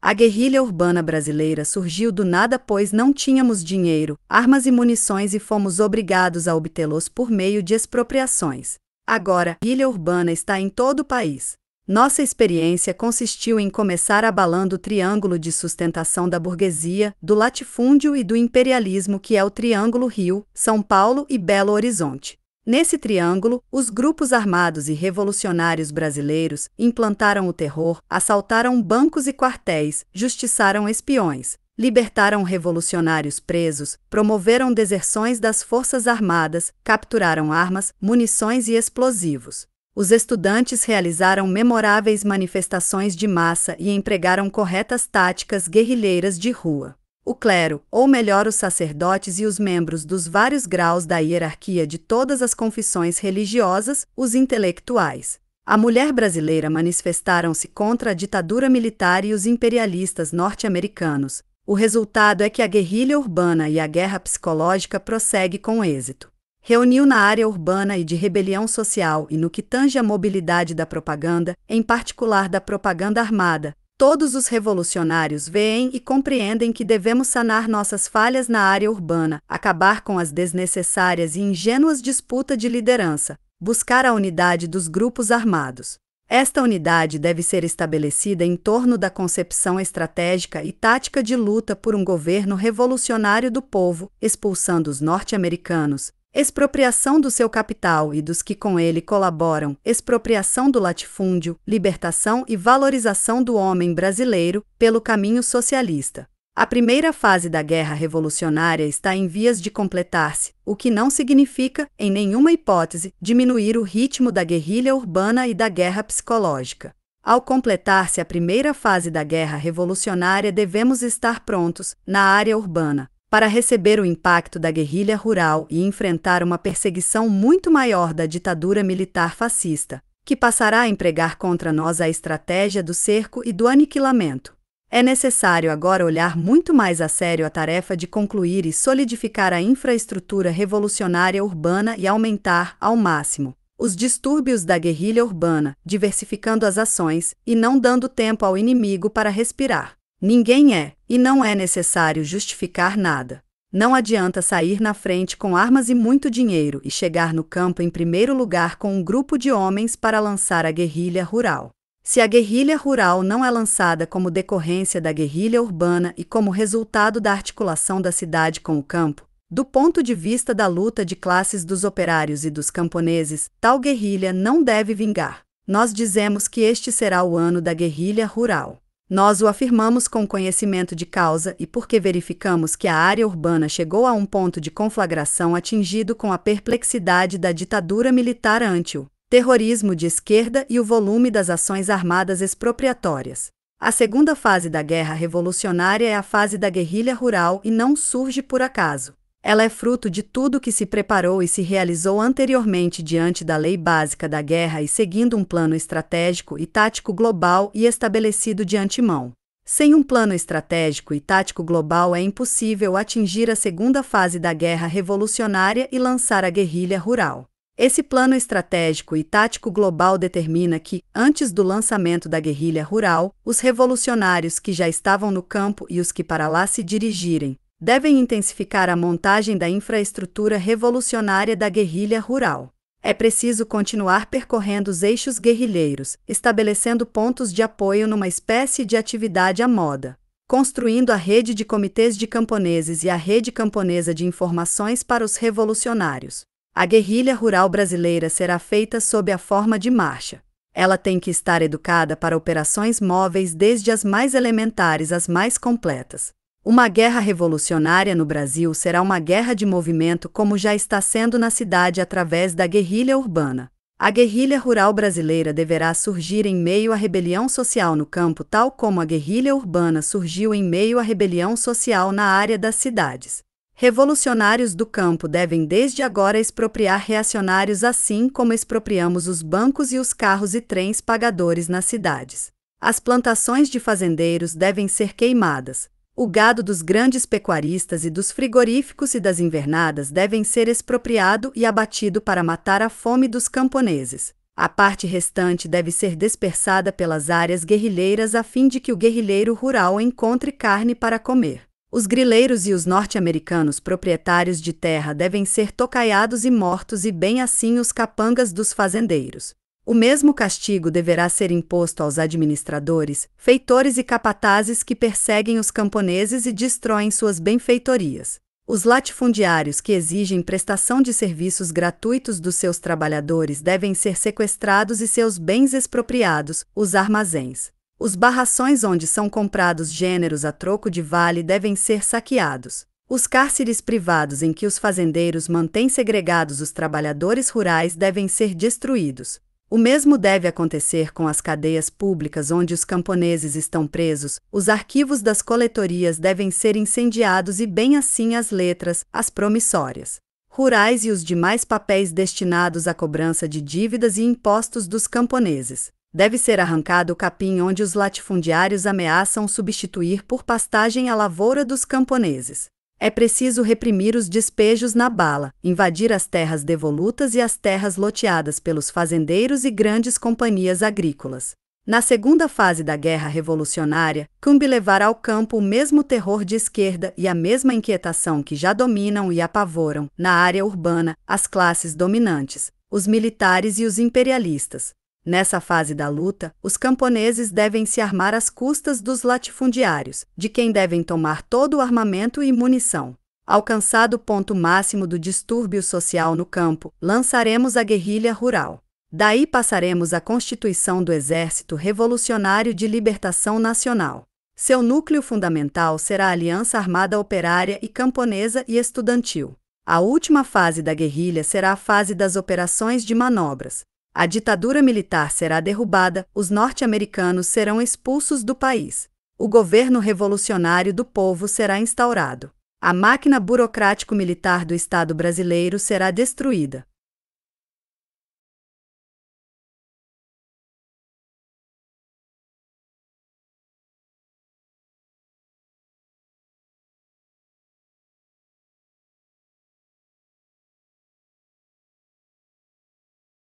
A guerrilha urbana brasileira surgiu do nada, pois não tínhamos dinheiro, armas e munições e fomos obrigados a obtê-los por meio de expropriações. Agora, a guerrilha urbana está em todo o país. Nossa experiência consistiu em começar abalando o triângulo de sustentação da burguesia, do latifúndio e do imperialismo, que é o Triângulo Rio, São Paulo e Belo Horizonte. Nesse triângulo, os grupos armados e revolucionários brasileiros implantaram o terror, assaltaram bancos e quartéis, justiçaram espiões, libertaram revolucionários presos, promoveram deserções das forças armadas, capturaram armas, munições e explosivos. Os estudantes realizaram memoráveis manifestações de massa e empregaram corretas táticas guerrilheiras de rua. O clero, ou melhor, os sacerdotes e os membros dos vários graus da hierarquia de todas as confissões religiosas, os intelectuais. A mulher brasileira manifestaram-se contra a ditadura militar e os imperialistas norte-americanos. O resultado é que a guerrilha urbana e a guerra psicológica prossegue com êxito. Reuniu na área urbana e de rebelião social e no que tange à mobilidade da propaganda, em particular da propaganda armada. Todos os revolucionários veem e compreendem que devemos sanar nossas falhas na área urbana, acabar com as desnecessárias e ingênuas disputas de liderança, buscar a unidade dos grupos armados. Esta unidade deve ser estabelecida em torno da concepção estratégica e tática de luta por um governo revolucionário do povo, expulsando os norte-americanos, expropriação do seu capital e dos que com ele colaboram, expropriação do latifúndio, libertação e valorização do homem brasileiro pelo caminho socialista. A primeira fase da guerra revolucionária está em vias de completar-se, o que não significa, em nenhuma hipótese, diminuir o ritmo da guerrilha urbana e da guerra psicológica. Ao completar-se a primeira fase da guerra revolucionária, devemos estar prontos, na área urbana, para receber o impacto da guerrilha rural e enfrentar uma perseguição muito maior da ditadura militar fascista, que passará a empregar contra nós a estratégia do cerco e do aniquilamento. É necessário agora olhar muito mais a sério a tarefa de concluir e solidificar a infraestrutura revolucionária urbana e aumentar, ao máximo, os distúrbios da guerrilha urbana, diversificando as ações e não dando tempo ao inimigo para respirar. Ninguém é, e não é necessário justificar nada. Não adianta sair na frente com armas e muito dinheiro e chegar no campo em primeiro lugar com um grupo de homens para lançar a guerrilha rural. Se a guerrilha rural não é lançada como decorrência da guerrilha urbana e como resultado da articulação da cidade com o campo, do ponto de vista da luta de classes dos operários e dos camponeses, tal guerrilha não deve vingar. Nós dizemos que este será o ano da guerrilha rural. Nós o afirmamos com conhecimento de causa e porque verificamos que a área urbana chegou a um ponto de conflagração atingido com a perplexidade da ditadura militar ante o terrorismo de esquerda e o volume das ações armadas expropriatórias. A segunda fase da guerra revolucionária é a fase da guerrilha rural e não surge por acaso. Ela é fruto de tudo que se preparou e se realizou anteriormente diante da lei básica da guerra e seguindo um plano estratégico e tático global e estabelecido de antemão. Sem um plano estratégico e tático global é impossível atingir a segunda fase da guerra revolucionária e lançar a guerrilha rural. Esse plano estratégico e tático global determina que, antes do lançamento da guerrilha rural, os revolucionários que já estavam no campo e os que para lá se dirigirem, devem intensificar a montagem da infraestrutura revolucionária da guerrilha rural. É preciso continuar percorrendo os eixos guerrilheiros, estabelecendo pontos de apoio numa espécie de atividade à moda, construindo a rede de comitês de camponeses e a rede camponesa de informações para os revolucionários. A guerrilha rural brasileira será feita sob a forma de marcha. Ela tem que estar educada para operações móveis desde as mais elementares às mais completas. Uma guerra revolucionária no Brasil será uma guerra de movimento como já está sendo na cidade através da guerrilha urbana. A guerrilha rural brasileira deverá surgir em meio à rebelião social no campo, tal como a guerrilha urbana surgiu em meio à rebelião social na área das cidades. Revolucionários do campo devem desde agora expropriar reacionários assim como expropriamos os bancos e os carros e trens pagadores nas cidades. As plantações de fazendeiros devem ser queimadas. O gado dos grandes pecuaristas e dos frigoríficos e das invernadas devem ser expropriado e abatido para matar a fome dos camponeses. A parte restante deve ser dispersada pelas áreas guerrilheiras a fim de que o guerrilheiro rural encontre carne para comer. Os grileiros e os norte-americanos proprietários de terra devem ser tocaiados e mortos e bem assim os capangas dos fazendeiros. O mesmo castigo deverá ser imposto aos administradores, feitores e capatazes que perseguem os camponeses e destroem suas benfeitorias. Os latifundiários que exigem prestação de serviços gratuitos dos seus trabalhadores devem ser sequestrados e seus bens expropriados, os armazéns. Os barrações onde são comprados gêneros a troco de vale devem ser saqueados. Os cárceres privados em que os fazendeiros mantêm segregados os trabalhadores rurais devem ser destruídos. O mesmo deve acontecer com as cadeias públicas onde os camponeses estão presos, os arquivos das coletorias devem ser incendiados e bem assim as letras, as promissórias rurais e os demais papéis destinados à cobrança de dívidas e impostos dos camponeses. Deve ser arrancado o capim onde os latifundiários ameaçam substituir por pastagem a lavoura dos camponeses. É preciso reprimir os despejos na bala, invadir as terras devolutas e as terras loteadas pelos fazendeiros e grandes companhias agrícolas. Na segunda fase da Guerra Revolucionária, cumbe levar ao campo o mesmo terror de esquerda e a mesma inquietação que já dominam e apavoram, na área urbana, as classes dominantes, os militares e os imperialistas. Nessa fase da luta, os camponeses devem se armar às custas dos latifundiários, de quem devem tomar todo o armamento e munição. Alcançado o ponto máximo do distúrbio social no campo, lançaremos a guerrilha rural. Daí passaremos à constituição do Exército Revolucionário de Libertação Nacional. Seu núcleo fundamental será a aliança armada operária e camponesa e estudantil. A última fase da guerrilha será a fase das operações de manobras. A ditadura militar será derrubada, os norte-americanos serão expulsos do país. O governo revolucionário do povo será instaurado. A máquina burocrático-militar do Estado brasileiro será destruída.